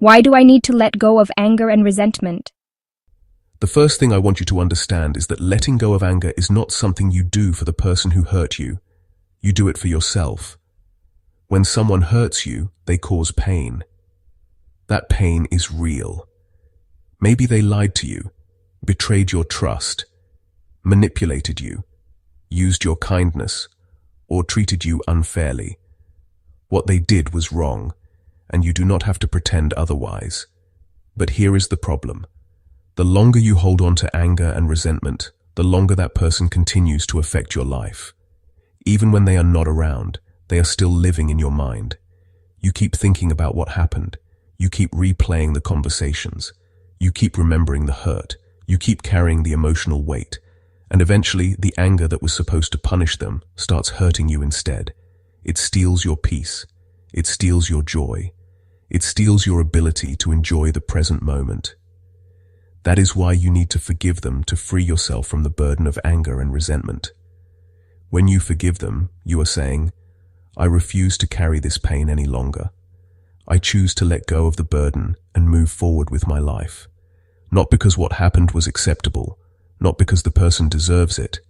Why do I need to let go of anger and resentment? The first thing I want you to understand is that letting go of anger is not something you do for the person who hurt you. You do it for yourself. When someone hurts you, they cause pain. That pain is real. Maybe they lied to you, betrayed your trust, manipulated you, used your kindness, or treated you unfairly. What they did was wrong, and you do not have to pretend otherwise. But here is the problem. The longer you hold on to anger and resentment, the longer that person continues to affect your life. Even when they are not around, they are still living in your mind. You keep thinking about what happened. You keep replaying the conversations. You keep remembering the hurt. You keep carrying the emotional weight. And eventually, the anger that was supposed to punish them starts hurting you instead. It steals your peace. It steals your joy. It steals your ability to enjoy the present moment. That is why you need to forgive them to free yourself from the burden of anger and resentment. When you forgive them, you are saying, I refuse to carry this pain any longer. I choose to let go of the burden and move forward with my life. Not because what happened was acceptable, not because the person deserves it,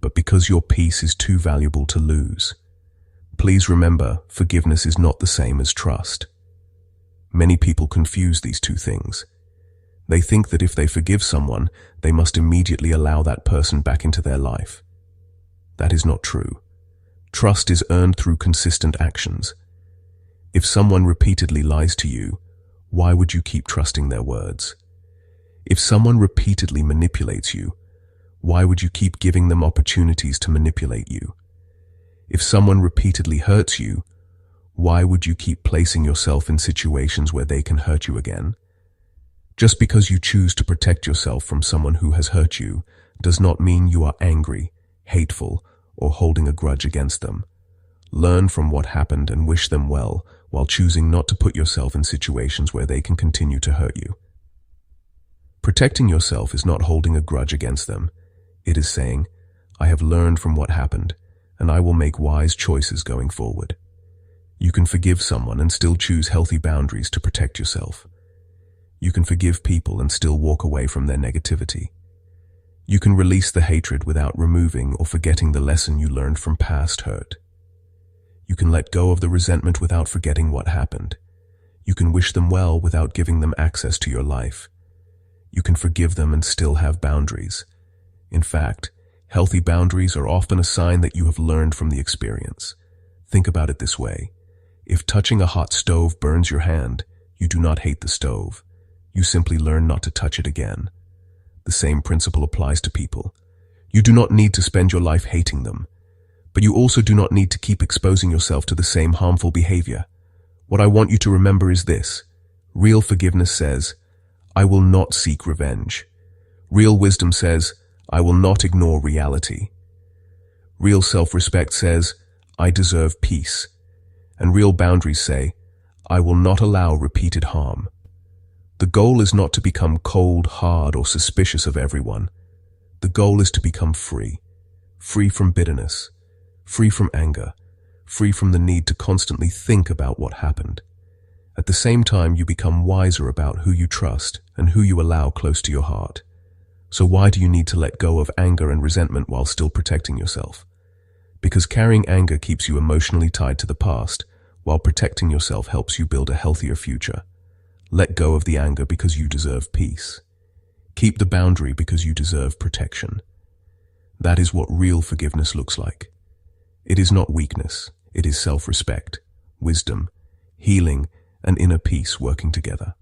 but because your peace is too valuable to lose. Please remember, forgiveness is not the same as trust. Many people confuse these two things. They think that if they forgive someone, they must immediately allow that person back into their life. That is not true. Trust is earned through consistent actions. If someone repeatedly lies to you, why would you keep trusting their words? If someone repeatedly manipulates you, why would you keep giving them opportunities to manipulate you? If someone repeatedly hurts you, why would you keep placing yourself in situations where they can hurt you again? Just because you choose to protect yourself from someone who has hurt you does not mean you are angry, hateful, or holding a grudge against them. Learn from what happened and wish them well, while choosing not to put yourself in situations where they can continue to hurt you. Protecting yourself is not holding a grudge against them. It is saying, I have learned from what happened, and I will make wise choices going forward. You can forgive someone and still choose healthy boundaries to protect yourself. You can forgive people and still walk away from their negativity. You can release the hatred without removing or forgetting the lesson you learned from past hurt. You can let go of the resentment without forgetting what happened. You can wish them well without giving them access to your life. You can forgive them and still have boundaries. In fact, healthy boundaries are often a sign that you have learned from the experience. Think about it this way. If touching a hot stove burns your hand, you do not hate the stove. You simply learn not to touch it again. The same principle applies to people. You do not need to spend your life hating them, but you also do not need to keep exposing yourself to the same harmful behavior. What I want you to remember is this. Real forgiveness says, I will not seek revenge. Real wisdom says, I will not ignore reality. Real self-respect says, I deserve peace. And real boundaries say, I will not allow repeated harm. The goal is not to become cold, hard, or suspicious of everyone. The goal is to become free. Free from bitterness. Free from anger. Free from the need to constantly think about what happened. At the same time, you become wiser about who you trust and who you allow close to your heart. So why do you need to let go of anger and resentment while still protecting yourself? Because carrying anger keeps you emotionally tied to the past, while protecting yourself helps you build a healthier future. Let go of the anger because you deserve peace. Keep the boundary because you deserve protection. That is what real forgiveness looks like. It is not weakness, it is self-respect, wisdom, healing, and inner peace working together.